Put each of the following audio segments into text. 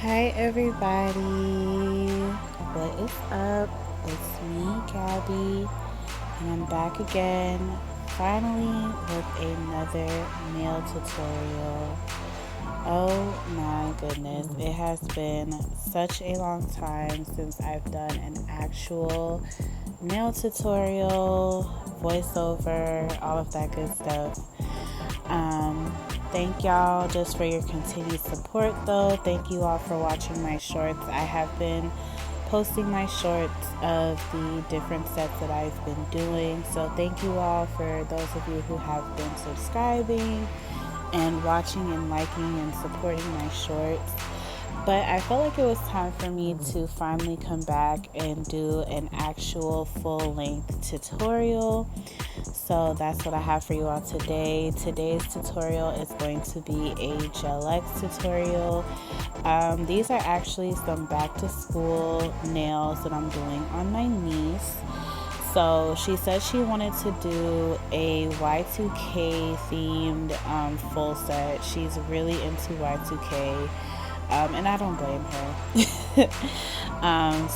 Hi everybody, what is up? It's me, Gabby, and I'm back again, finally with another nail tutorial. Oh my goodness, it has been such a long time since I've done an actual nail tutorial, voiceover, all of that good stuff. Thank y'all just for your continued support though. Thank you all for watching my shorts. I have been posting my shorts of the different sets that I've been doing. So thank you all for those of you who have been subscribing and watching and liking and supporting my shorts. But I felt like it was time for me to finally come back and do an actual full-length tutorial. So that's what I have for you all today. Today's tutorial is going to be a Gelish tutorial. These are actually some back to school nails that I'm doing on my niece. So she said she wanted to do a Y2K themed full set. She's really into Y2K. And I don't blame her.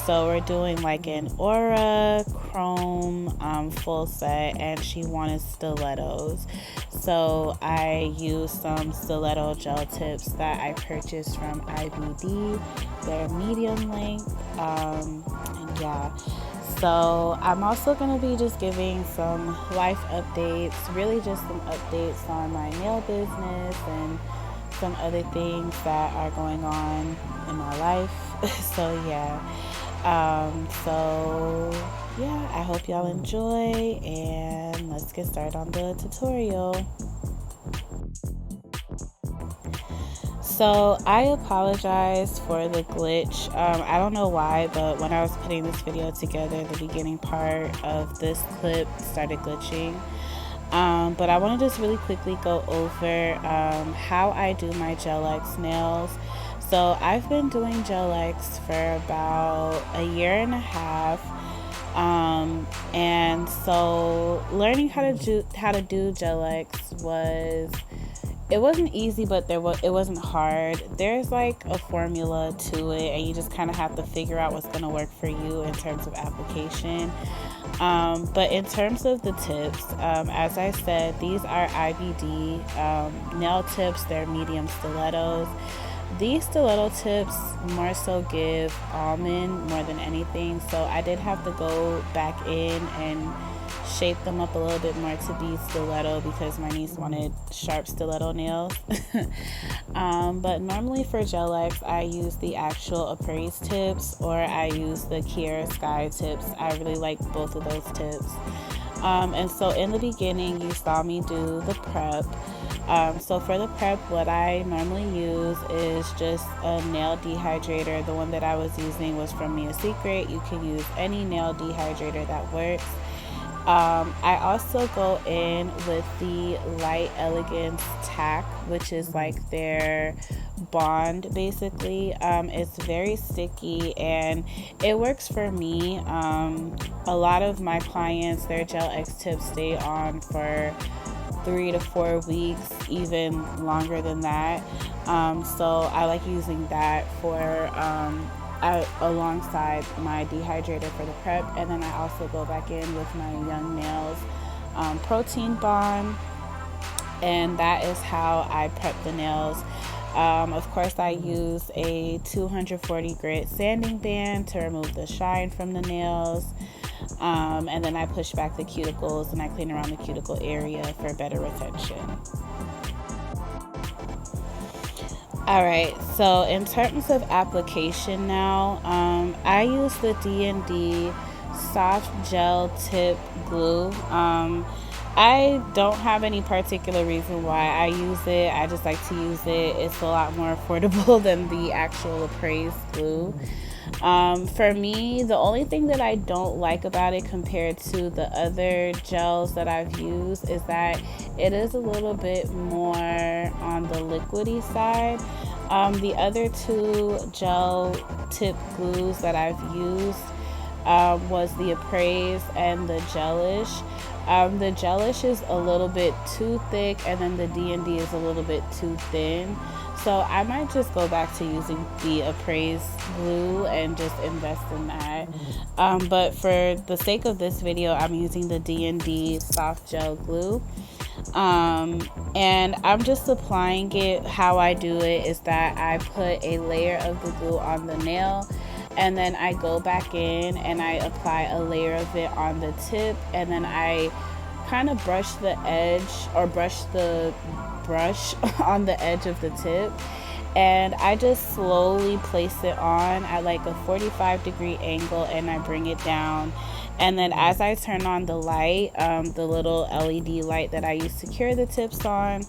So we're doing like an aura chrome full set, and she wanted stilettos. So I used some stiletto gel tips that I purchased from IBD. They're medium length, and yeah. So I'm also going to be just giving some life updates, really just some updates on my nail business and some other things that are going on in my life. So yeah, I hope y'all enjoy, and let's get started on the tutorial. So I apologize for the glitch. I don't know why, but when I was putting this video together, the beginning part of this clip started glitching. But I want to just really quickly go over how I do my Gelish nails. So I've been doing Gelish for about a year and a half. And so learning how to do Gelish it wasn't easy, but it wasn't hard. There's like a formula to it, and you just kind of have to figure out what's going to work for you in terms of application. But in terms of the tips, as I said, these are IBD nail tips. They're medium stilettos. These stiletto tips more so give almond more than anything, so I did have to go back in and shape them up a little bit more to be stiletto because my niece wanted sharp stiletto nails. But normally for Gelish, I use the actual appraised tips, or I use the Kiara Sky tips. I really like both of those tips. And so in the beginning, you saw me do the prep. So for the prep, what I normally use is just a nail dehydrator. The one that I was using was from Me a Secret. You can use any nail dehydrator that works. I also go in with the light elegance tack, which is like their bond basically. It's very sticky and it works for me. A lot of my clients, their Gelish tips stay on for 3 to 4 weeks, even longer than that. So I like using that for alongside my dehydrator for the prep, and then I also go back in with my Young Nails protein bond, and that is how I prep the nails. Of course, I use a 240 grit sanding band to remove the shine from the nails, and then I push back the cuticles and I clean around the cuticle area for better retention. Alright, so in terms of application now, I use the D&D soft gel tip glue. I don't have any particular reason why I use it. I just like to use it. It's a lot more affordable than the actual appraised glue. For me, the only thing that I don't like about it compared to the other gels that I've used is that it is a little bit more on the liquidy side. The other two gel tip glues that I've used was the Appraise and the Gelish. The Gelish is a little bit too thick, and then the D&D is a little bit too thin. So I might just go back to using the Appraise glue and just invest in that. But for the sake of this video, I'm using the D&D soft gel glue. And I'm just applying it. How I do it is that I put a layer of the glue on the nail, and then I go back in and I apply a layer of it on the tip, and then I kind of brush the edge, or brush the brush on the edge of the tip, and I just slowly place it on at like a 45-degree angle, and I bring it down. And then as I turn on the light, the little LED light that I use to cure the tips on,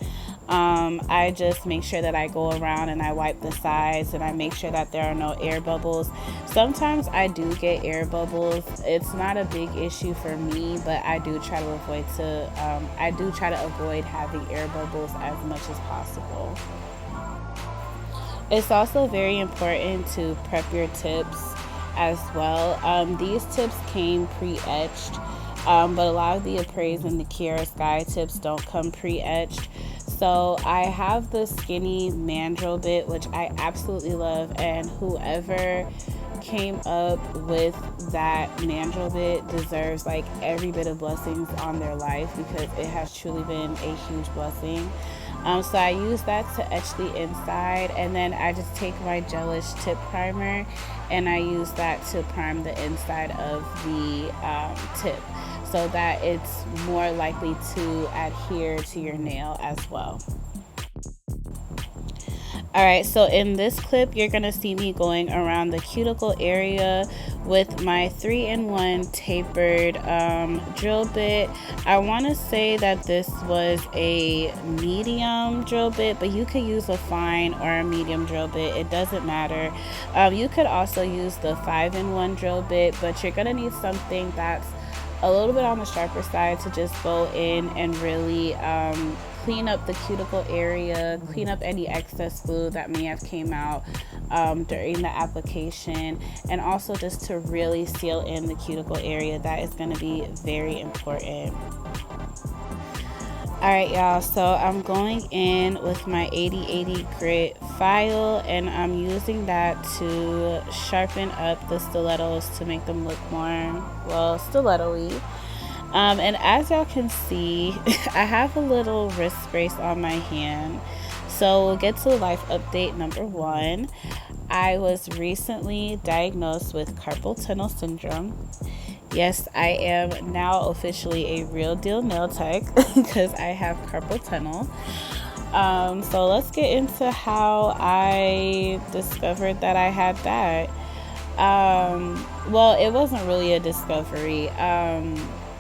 I just make sure that I go around and I wipe the sides, and I make sure that there are no air bubbles. Sometimes I do get air bubbles. It's not a big issue for me, but I do try to avoid having air bubbles as much as possible. It's also very important to prep your tips as well. These tips came pre-etched, but a lot of the Appraise and the Kiara Sky tips don't come pre-etched. So I have the skinny mandrel bit, which I absolutely love, and whoever came up with that mandrel bit deserves like every bit of blessings on their life, because it has truly been a huge blessing. So I use that to etch the inside, and then I just take my Gelish tip primer and I use that to prime the inside of the tip, so that it's more likely to adhere to your nail as well. Alright, so in this clip, you're going to see me going around the cuticle area with my 3-in-1 tapered drill bit. I want to say that this was a medium drill bit, but you could use a fine or a medium drill bit. It doesn't matter. You could also use the 5-in-1 drill bit, but you're going to need something that's a little bit on the sharper side to just go in and really clean up the cuticle area, clean up any excess glue that may have came out during the application, and also just to really seal in the cuticle area. That is going to be very important. Alright y'all, so I'm going in with my 8080 grit file, and I'm using that to sharpen up the stilettos to make them look more, well, stiletto-y. And as y'all can see, I have a little wrist brace on my hand. So we'll get to life update number 1. I was recently diagnosed with carpal tunnel syndrome. Yes, I am now officially a real deal nail tech because I have carpal tunnel. So let's get into how I discovered that I had that. Well, it wasn't really a discovery.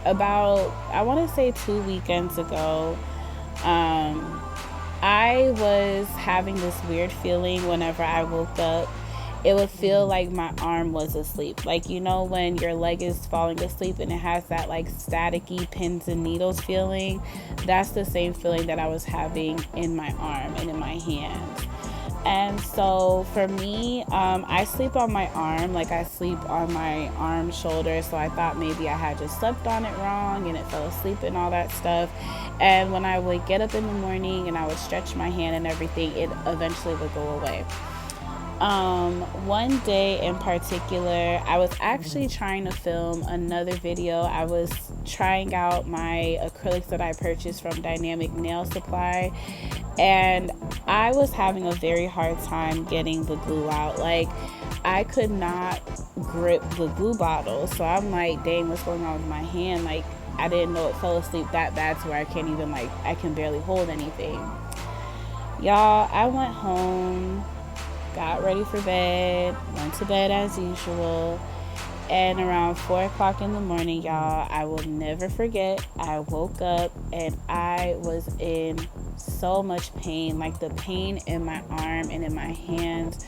About, I want to say 2 weekends ago, I was having this weird feeling whenever I woke up. It would feel like my arm was asleep. Like, you know, when your leg is falling asleep and it has that like staticky pins and needles feeling, that's the same feeling that I was having in my arm and in my hand. And so for me, I sleep on my arm, like I sleep on my arm shoulder. So I thought maybe I had just slept on it wrong and it fell asleep and all that stuff. And when I would get up in the morning and I would stretch my hand and everything, it eventually would go away. One day in particular, I was actually trying to film another video. I was trying out my acrylics that I purchased from Dynamic Nail Supply, and I was having a very hard time getting the glue out. Like, I could not grip the glue bottle. So I'm like, dang, what's going on with my hand? Like, I didn't know it fell asleep that bad to where I can't even, like, I can barely hold anything. Y'all, I went home, got ready for bed, went to bed as usual, and around 4 o'clock in the morning, y'all, I will never forget, I woke up and I was in so much pain. Like, the pain in my arm and in my hands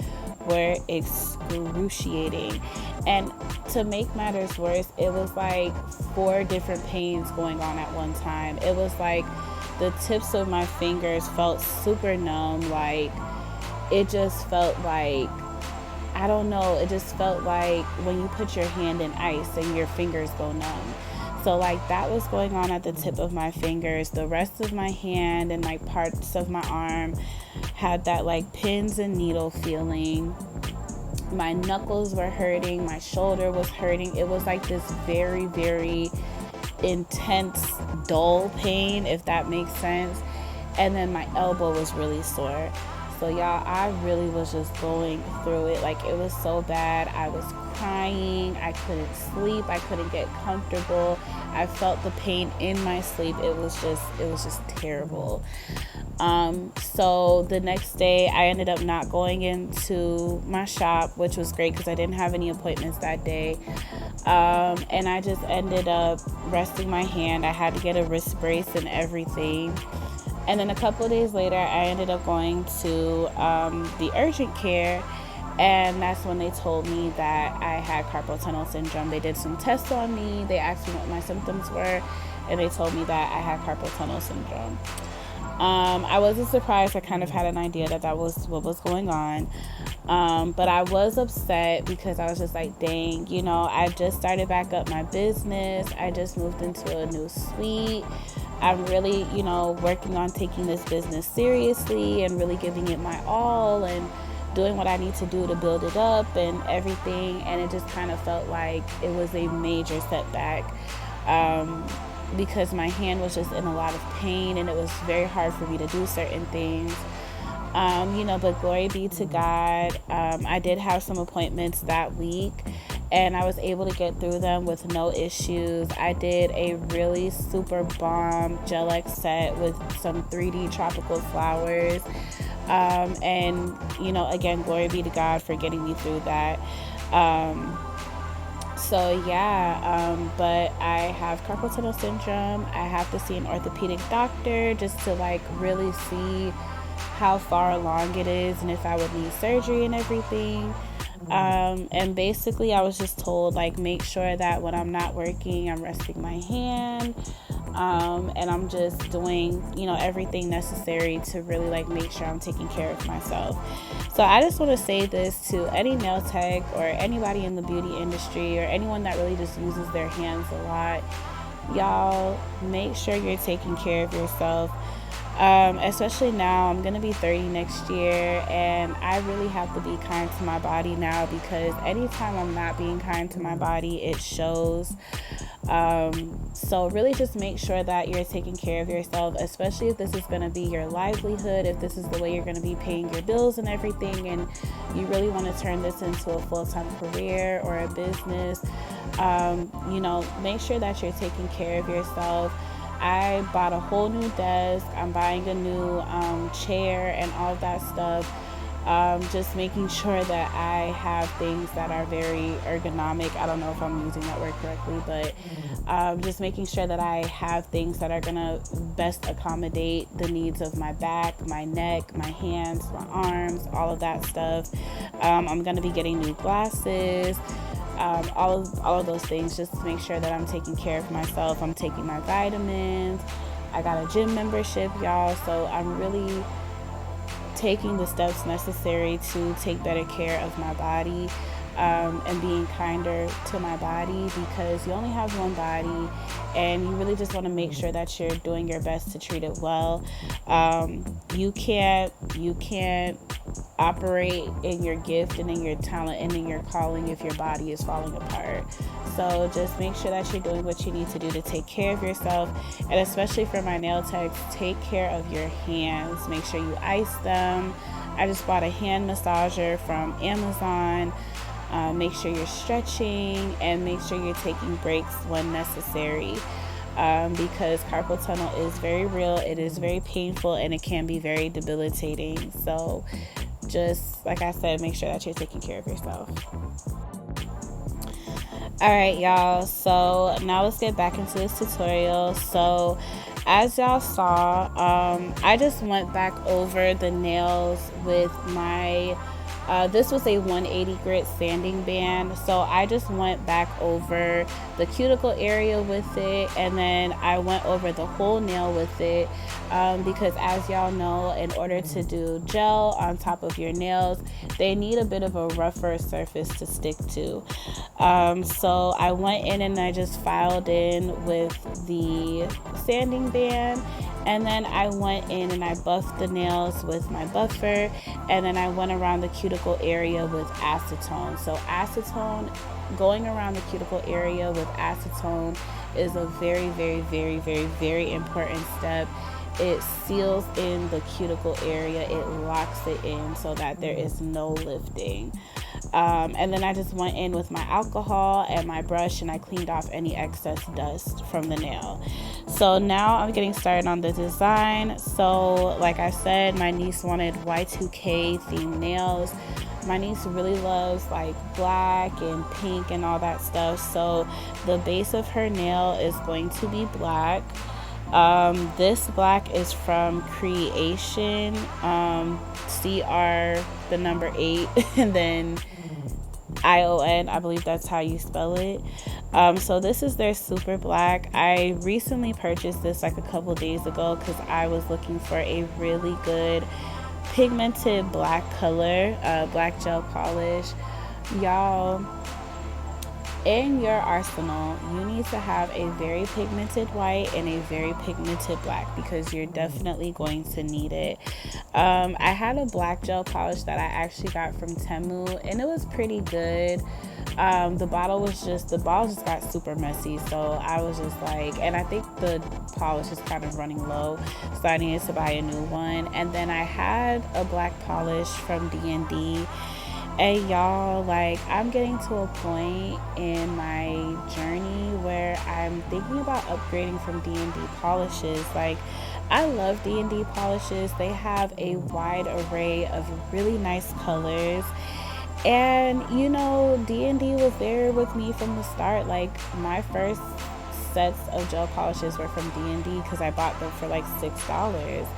were excruciating. And to make matters worse, it was like 4 different pains going on at one time. It was like the tips of my fingers felt super numb. Like, it just felt like, I don't know, it just felt like when you put your hand in ice and your fingers go numb. So like that was going on at the tip of my fingers. The rest of my hand and like parts of my arm had that like pins and needle feeling. My knuckles were hurting, my shoulder was hurting. It was like this very, very intense, dull pain, if that makes sense. And then my elbow was really sore. So y'all, I really was just going through it. Like it was so bad. I was crying. I couldn't sleep. I couldn't get comfortable. I felt the pain in my sleep. It was just terrible. So the next day I ended up not going into my shop, which was great because I didn't have any appointments that day. And I just ended up resting my hand. I had to get a wrist brace and everything. And then a couple of days later, I ended up going to the urgent care, and that's when they told me that I had carpal tunnel syndrome. They did some tests on me. They asked me what my symptoms were, and they told me that I had carpal tunnel syndrome. I wasn't surprised. I kind of had an idea that was what was going on. But I was upset because I was just like, dang, I just started back up my business. I just moved into a new suite. I'm really, working on taking this business seriously and really giving it my all and doing what I need to do to build it up and everything. And it just kind of felt like it was a major setback. Because my hand was just in a lot of pain and it was very hard for me to do certain things. But glory be to God. I did have some appointments that week and I was able to get through them with no issues. I did a really super bomb gel X set with some 3D tropical flowers. Again, glory be to God for getting me through that. But I have carpal tunnel syndrome. I have to see an orthopedic doctor just to like really see how far along it is and if I would need surgery and everything. And basically I was just told like make sure that when I'm not working, I'm resting my hand. And I'm just doing, everything necessary to really like make sure I'm taking care of myself. So I just want to say this to any nail tech or anybody in the beauty industry or anyone that really just uses their hands a lot. Y'all, make sure you're taking care of yourself. Especially now, I'm going to be 30 next year and I really have to be kind to my body now because anytime I'm not being kind to my body, it shows. So really just make sure that you're taking care of yourself, especially if this is going to be your livelihood, if this is the way you're going to be paying your bills and everything, and you really want to turn this into a full-time career or a business. Make sure that you're taking care of yourself. I bought a whole new desk. I'm buying a new chair and all of that stuff. Just making sure that I have things that are very ergonomic. I don't know if I'm using that word correctly, but just making sure that I have things that are going to best accommodate the needs of my back, my neck, my hands, my arms, all of that stuff. I'm going to be getting new glasses. All of those things just to make sure that I'm taking care of myself. I'm taking my vitamins. I got a gym membership, y'all. So I'm really taking the steps necessary to take better care of my body and being kinder to my body because you only have one body and you really just want to make sure that you're doing your best to treat it well. You can't operate in your gift and in your talent and in your calling if your body is falling apart. So just make sure that you're doing what you need to do to take care of yourself, and especially for my nail techs, take care of your hands. Make sure you ice them. I just bought a hand massager from Amazon. Make sure you're stretching and make sure you're taking breaks when necessary. Because carpal tunnel is very real, it is very painful, and it can be very debilitating. So just like I said, make sure that you're taking care of yourself. Alright, y'all, so now let's get back into this tutorial. So as y'all saw, I just went back over the nails with my This was a 180 grit sanding band, so I just went back over the cuticle area with it, and then I went over the whole nail with it, because as y'all know, in order to do gel on top of your nails, they need a bit of a rougher surface to stick to. So I went in and I just filed in with the sanding band, and then I went in and I buffed the nails with my buffer, and then I went around the cuticle area with acetone. So acetone, going around the cuticle area with acetone is a very, very, very, very, very important step. It seals in the cuticle area, it locks it in so that there is no lifting. And then I just went in with my alcohol and my brush and I cleaned off any excess dust from the nail. So now I'm getting started on the design. So like I said, my niece wanted Y2K themed nails. My niece really loves like black and pink and all that stuff. So the base of her nail is going to be black. This black is from Creation, CR, the number 8, and then ION, I believe that's how you spell it. So this is their super black. I recently purchased this like a couple days ago because I was looking for a really good pigmented black color, black gel polish. Y'all, in your arsenal, you need to have a very pigmented white and a very pigmented black because you're definitely going to need it. I had a black gel polish that I actually got from Temu and it was pretty good. The bottle just got super messy, so I was just like, and I think the polish is kind of running low, so I needed to buy a new one. And then I had a black polish from D&D. And y'all, like, I'm getting to a point in my journey where I'm thinking about upgrading from D&D polishes. Like, I love D&D polishes. They have a wide array of really nice colors. And, you know, D&D was there with me from the start. Like, my first sets of gel polishes were from D&D because I bought them for like $6.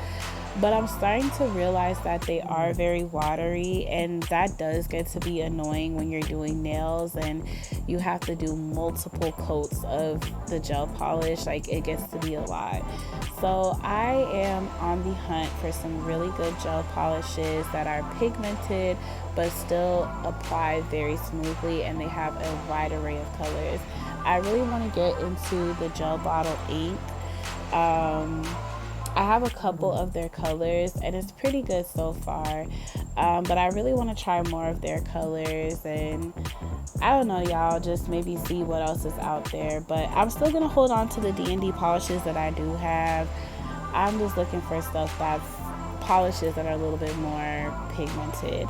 But I'm starting to realize that they are very watery, and that does get to be annoying when you're doing nails and you have to do multiple coats of the gel polish. Like, it gets to be a lot. So I am on the hunt for some really good gel polishes that are pigmented but still apply very smoothly, and they have a wide array of colors. I really want to get into the gel bottle ink. I have a couple of their colors and it's pretty good so far, but I really want to try more of their colors, and I don't know, y'all, just maybe see what else is out there. But I'm still gonna hold on to the D&D polishes that I do have. I'm just looking for stuff that's polishes that are a little bit more pigmented.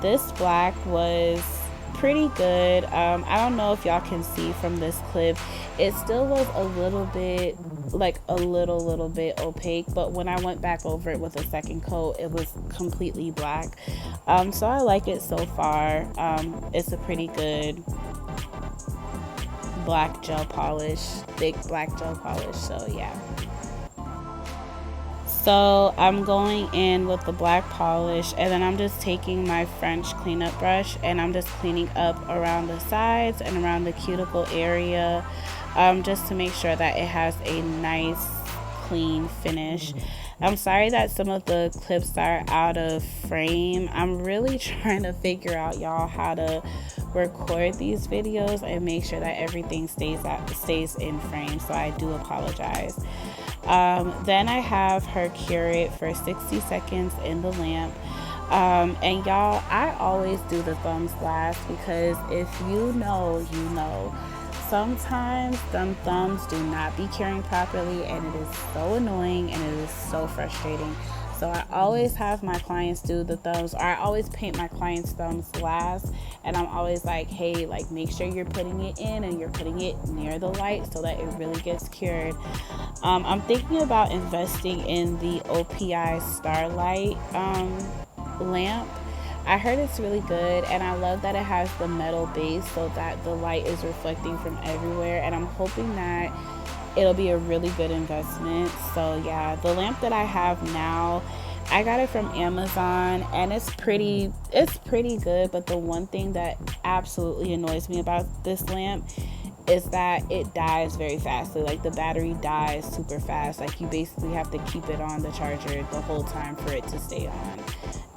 This black was pretty good. I don't know if y'all can see from this clip, it still was a little bit opaque, but when I went back over it with a second coat, it was completely black. So I like it so far. It's a pretty good black gel polish, thick black gel polish, so yeah. So I'm going in with the black polish, and then I'm just taking my French cleanup brush and I'm just cleaning up around the sides and around the cuticle area, just to make sure that it has a nice clean finish. I'm sorry that some of the clips are out of frame. I'm really trying to figure out, y'all, how to record these videos and make sure that everything stays in frame, so I do apologize. Then I have her cure it for 60 seconds in the lamp. And y'all, I always do the thumbs last because if you know, you know. Sometimes them thumbs do not be curing properly, and it is so annoying and it is so frustrating. So I always have my clients do the thumbs, or I always paint my clients' thumbs last, and I'm always like, hey, like, make sure you're putting it in and you're putting it near the light so that it really gets cured. I'm thinking about investing in the OPI Starlight lamp. I heard it's really good, and I love that it has the metal base so that the light is reflecting from everywhere, and I'm hoping that it'll be a really good investment. So yeah, the lamp that I have now, I got it from Amazon, and it's pretty good, but the one thing that absolutely annoys me about this lamp is that it dies very fastly. Like the battery dies super fast. Like you basically have to keep it on the charger the whole time for it to stay on.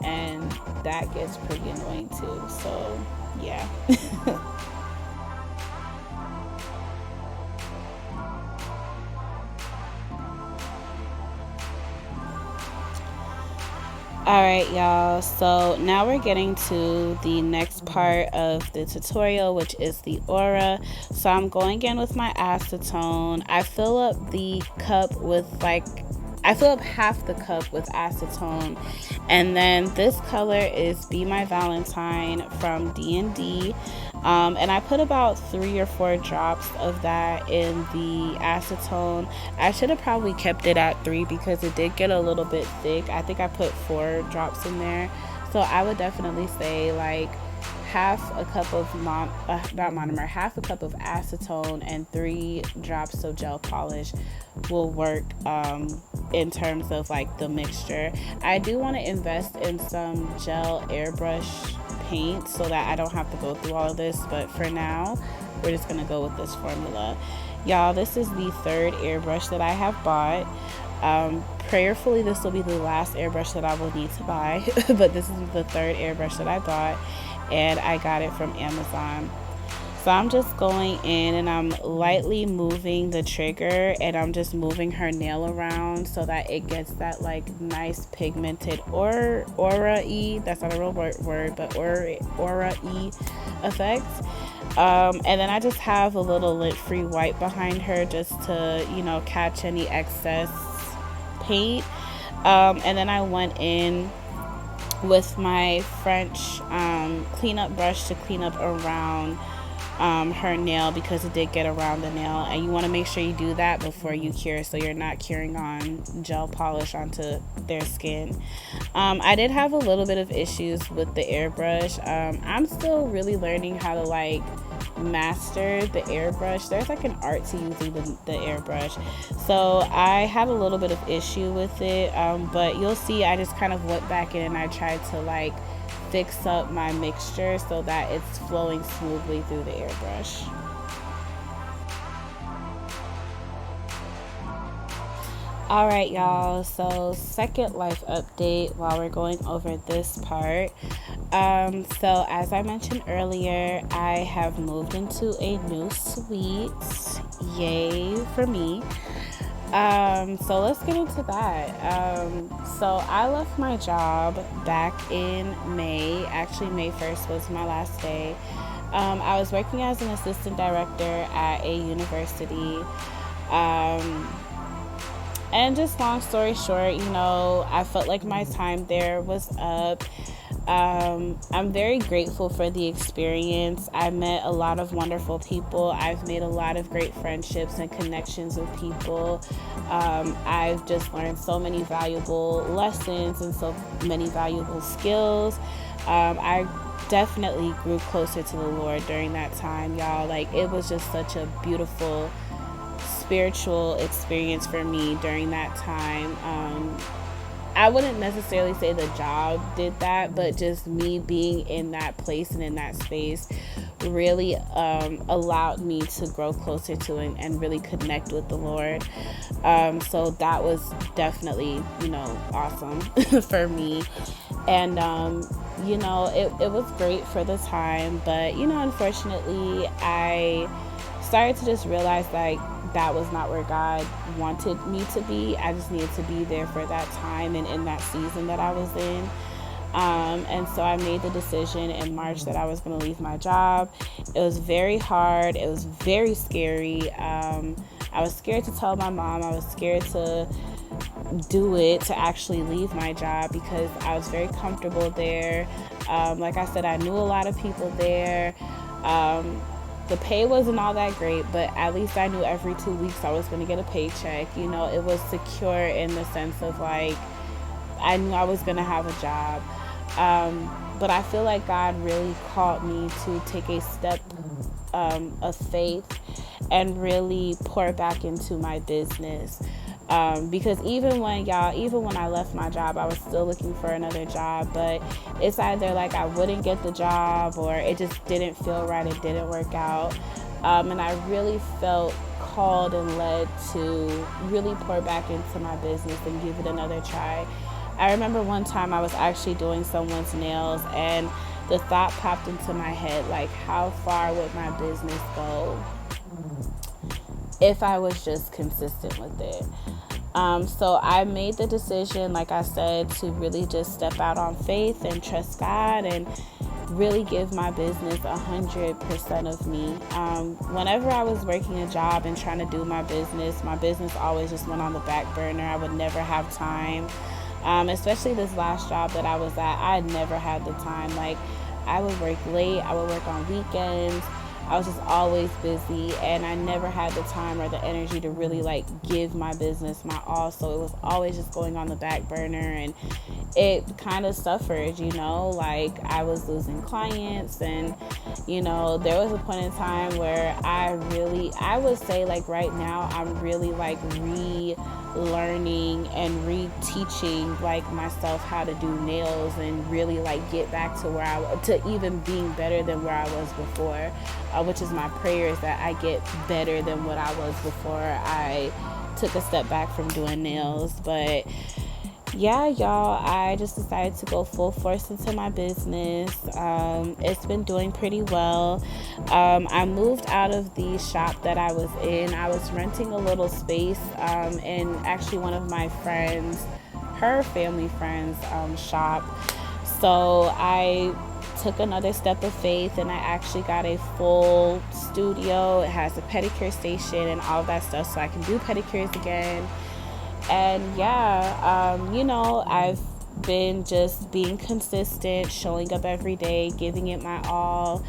And that gets pretty annoying too. So, yeah. All right, y'all. So now we're getting to the next part of the tutorial, which is the aura. So I'm going in with my acetone. I fill up half the cup with acetone, and then this color is Be My Valentine from D&D. And I put about 3 or 4 drops of that in the acetone. I should have probably kept it at 3 because it did get a little bit thick. I think I put 4 drops in there. So I would definitely say like half a cup of not monomer, half a cup of acetone and 3 drops of gel polish will work in terms of like the mixture. I do want to invest in some gel airbrush paint so that I don't have to go through all of this, but for now we're just gonna go with this formula. Y'all, this is the 3rd airbrush that I have bought. Prayerfully this will be the last airbrush that I will need to buy, but this is the 3rd airbrush that I bought, and I got it from Amazon. So I'm just going in and I'm lightly moving the trigger, and I'm just moving her nail around so that it gets that like nice pigmented aura-y, that's not a real word, but aura-y effect. And then I just have a little lint-free wipe behind her just to, catch any excess paint. And then I went in with my French cleanup brush to clean up around her nail because it did get around the nail, and you want to make sure you do that before you cure so you're not curing on gel polish onto their skin. I did have a little bit of issues with the airbrush. I'm still really learning how to like master the airbrush. There's like an art to using the airbrush, so I had a little bit of issue with it, but you'll see I just kind of went back in and I tried to like fix up my mixture so that it's flowing smoothly through the airbrush. Alright, y'all, so second life update while we're going over this part. So as I mentioned earlier, I have moved into a new suite. Yay for me. So let's get into that. So I left my job back in May. Actually, May 1st was my last day. I was working as an assistant director at a university. And just long story short, I felt like my time there was up. I'm very grateful for the experience. I met a lot of wonderful people. I've made a lot of great friendships and connections with people. I've just learned so many valuable lessons and so many valuable skills. I definitely grew closer to the Lord during that time, y'all. Like, it was just such a beautiful spiritual experience for me during that time. I wouldn't necessarily say the job did that, but just me being in that place and in that space really allowed me to grow closer to it and really connect with the Lord. So that was definitely, awesome for me. And, it was great for the time, but, unfortunately, I started to just realize like that was not where God wanted me to be. I just needed to be there for that time and in that season that I was in. And so I made the decision in March that I was going to leave my job. It was very hard. It was very scary. I was scared to tell my mom. I was scared to do it, to actually leave my job, because I was very comfortable there. Like I said, I knew a lot of people there. The pay wasn't all that great, but at least I knew every 2 weeks I was going to get a paycheck. It was secure in the sense of like, I knew I was going to have a job. But I feel like God really called me to take a step of faith and really pour back into my business. Because even when I left my job, I was still looking for another job, but it's either like I wouldn't get the job or it just didn't feel right, it didn't work out. And I really felt called and led to really pour back into my business and give it another try. I remember one time I was actually doing someone's nails, and the thought popped into my head, like, how far would my business go if I was just consistent with it? So I made the decision, like I said, to really just step out on faith and trust God and really give my business 100% of me. Whenever I was working a job and trying to do my business always just went on the back burner. I would never have time. Especially this last job that I was at, I never had the time. Like, I would work late, I would work on weekends. I was just always busy, and I never had the time or the energy to really like give my business my all. So it was always just going on the back burner, and it kind of suffered, like I was losing clients. And there was a point in time where I would say, like, right now I'm really like relearning and reteaching like myself how to do nails and really like get back to even being better than where I was before, which is my prayer, is that I get better than what I was before I took a step back from doing nails. But yeah, y'all, I just decided to go full force into my business. It's been doing pretty well. I moved out of the shop that I was in. I was renting a little space in actually one of my friends, her family friend's shop. So I took another step of faith, and I actually got a full studio. It has a pedicure station and all that stuff, so I can do pedicures again. And yeah, I've been just being consistent, showing up every day, giving it my all.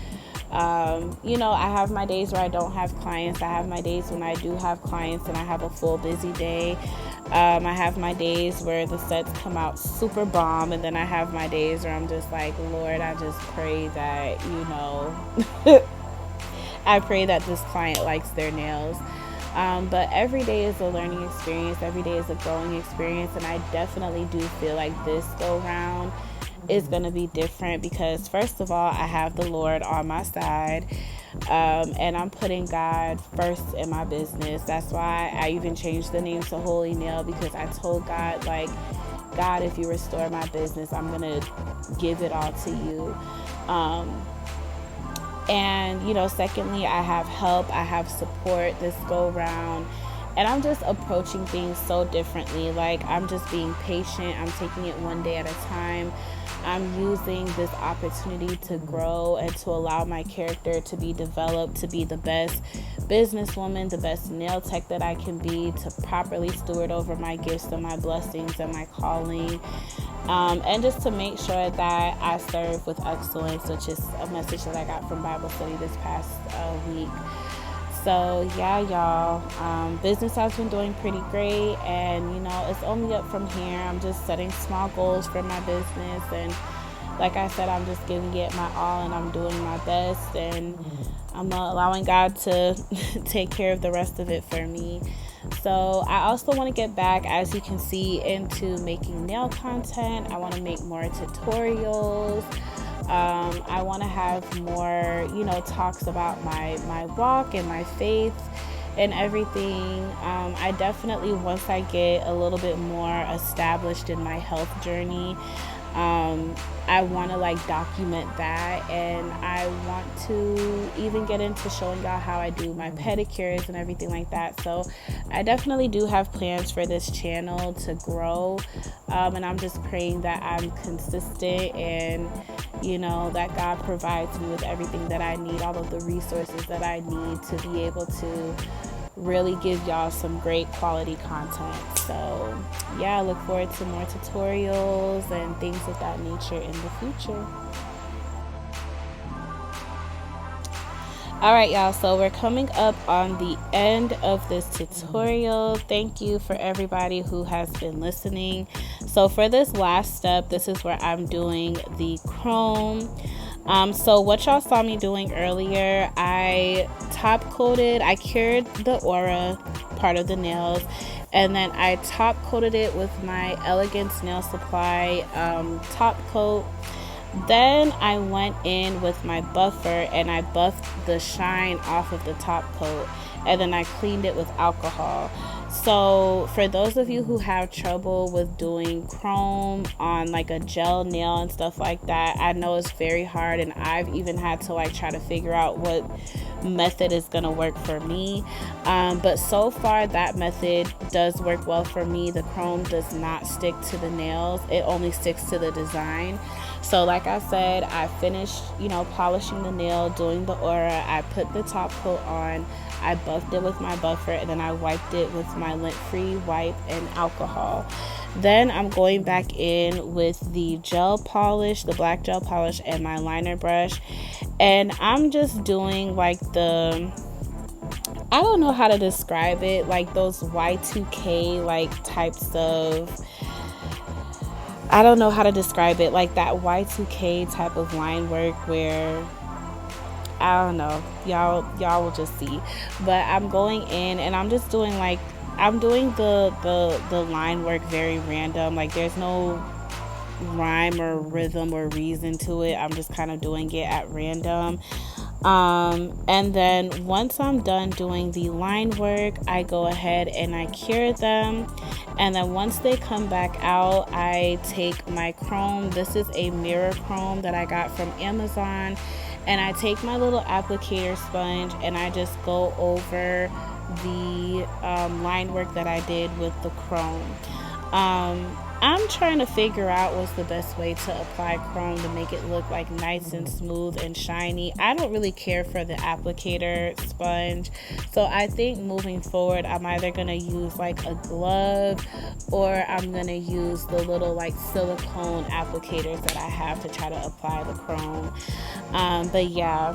I have my days where I don't have clients. I have my days when I do have clients and I have a full busy day. I have my days where the sets come out super bomb, and then I have my days where I'm just like, Lord, I just pray that, I pray that this client likes their nails. But every day is a learning experience. Every day is a growing experience. And I definitely do feel like this go round is going to be different because, first of all, I have the Lord on my side. And I'm putting God first in my business. That's why I even changed the name to Holy Nail, because I told God, like, God, if you restore my business, I'm going to give it all to you. And, secondly, I have help, I have support this go round, and I'm just approaching things so differently. Like, I'm just being patient. I'm taking it one day at a time. I'm using this opportunity to grow and to allow my character to be developed, to be the best businesswoman, the best nail tech that I can be, to properly steward over my gifts and my blessings and my calling. And just to make sure that I serve with excellence, which is a message that I got from Bible study this past week. So yeah, y'all, business has been doing pretty great, and it's only up from here. I'm just setting small goals for my business, and like I said, I'm just giving it my all, and I'm doing my best, and I'm allowing God to take care of the rest of it for me. So I also want to get back, as you can see, into making nail content. I want to make more tutorials. I want to have more, talks about my walk and my faith and everything. I definitely, once I get a little bit more established in my health journey, I want to document that, and I want to even get into showing y'all how I do my pedicures and everything like that. So I definitely do have plans for this channel to grow, and I'm just praying that I'm consistent, and that God provides me with everything that I need, all of the resources that I need to be able to really give y'all some great quality content. So yeah, I look forward to more tutorials and things of that nature in the future. All right, y'all, so we're coming up on the end of this tutorial. Thank you for everybody who has been listening. So for this last step, this is where I'm doing the chrome. So what y'all saw me doing earlier, I top coated, I cured the aura part of the nails, And then I top coated it with my Elegance Nail Supply top coat. Then I went in with my buffer and I buffed the shine off of the top coat, and then I cleaned it with alcohol. So for those of you who have trouble with doing chrome on like a gel nail and stuff like that, I know it's very hard, and I've even had to like try to figure out what method is gonna work for me. But so far that method does work well for me. The chrome does not stick to the nails, it only sticks to the design. So like I said, I finished, polishing the nail, doing the aura. I put the top coat on, I buffed it with my buffer, and then I wiped it with my lint-free wipe and alcohol. Then I'm going back in with the gel polish, the black gel polish, and my liner brush. And I'm just doing like I don't know how to describe it, like those Y2K like types of, I don't know how to describe it, like that Y2K type of line work where, I don't know, y'all will just see. But I'm going in and I'm just doing like, I'm doing the line work very random. Like there's no rhyme or rhythm or reason to it. I'm just kind of doing it at random. And then once I'm done doing the line work, I go ahead and I cure them. And then once they come back out, I take my chrome. This is a mirror chrome that I got from Amazon. And I take my little applicator sponge and I just go over the line work that I did with the chrome. I'm trying to figure out what's the best way to apply chrome to make it look like nice and smooth and shiny. I don't really care for the applicator sponge, so I think moving forward I'm either going to use like a glove or I'm going to use the little like silicone applicators that I have to try to apply the chrome. But yeah,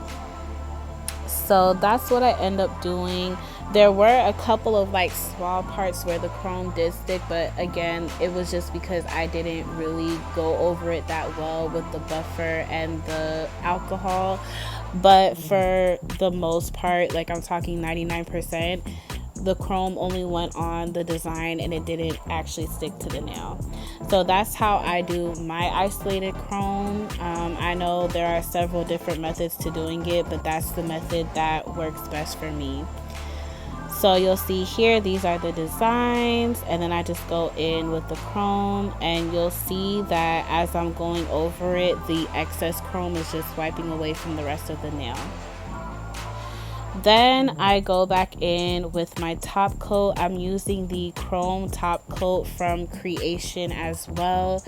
so that's what I end up doing. There were a couple of like small parts where the chrome did stick, but again, it was just because I didn't really go over it that well with the buffer and the alcohol. But for the most part, like I'm talking 99%, the chrome only went on the design and it didn't actually stick to the nail. So that's how I do my isolated chrome. I know there are several different methods to doing it, but that's the method that works best for me. So you'll see here, these are the designs, and then I just go in with the chrome, and you'll see that as I'm going over it, the excess chrome is just wiping away from the rest of the nail. Then I go back in with my top coat. I'm using the chrome top coat from Creation as well.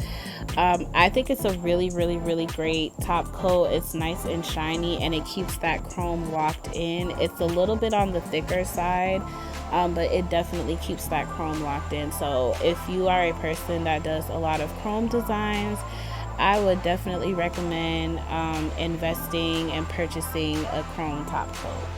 I think it's a really, really, really great top coat. It's nice and shiny and it keeps that chrome locked in. It's a little bit on the thicker side, but it definitely keeps that chrome locked in. So if you are a person that does a lot of chrome designs, I would definitely recommend investing and purchasing a chrome top coat.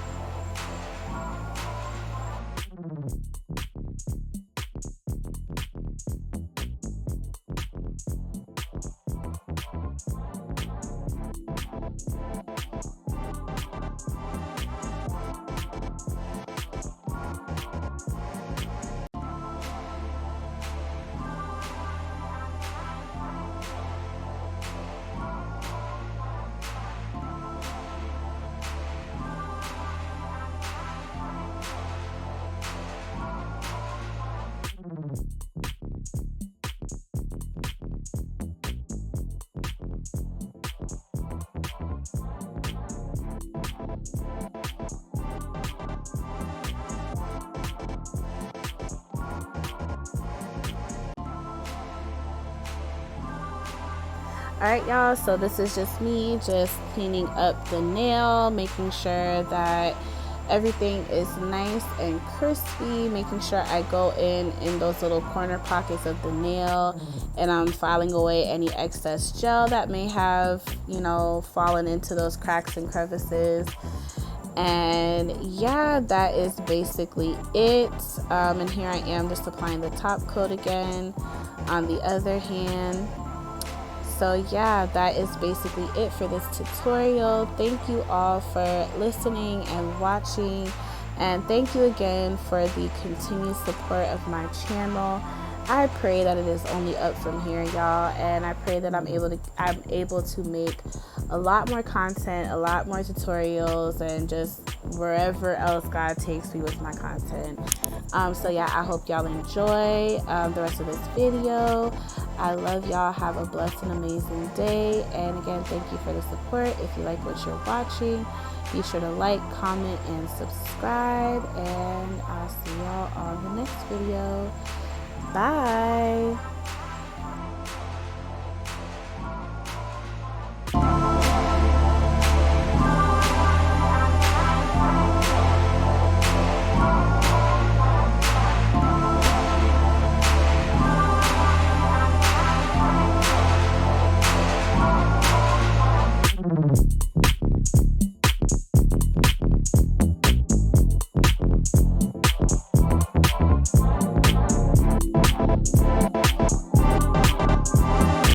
Alright y'all, so this is just me just cleaning up the nail, making sure that everything is nice and crispy, making sure I go in those little corner pockets of the nail, and I'm filing away any excess gel that may have, fallen into those cracks and crevices. And yeah, that is basically it. And here I am just applying the top coat again on the other hand. So yeah, that is basically it for this tutorial. Thank you all for listening and watching, And thank you again for the continued support of my channel. I pray that it is only up from here, y'all, and I pray that I'm able to make a lot more content, a lot more tutorials, and just wherever else God takes me with my content. So yeah, I hope y'all enjoy the rest of this video. I love y'all. Have a blessed and amazing day. And again, thank you for the support. If you like what you're watching, be sure to like, comment, and subscribe. And I'll see y'all on the next video. Bye.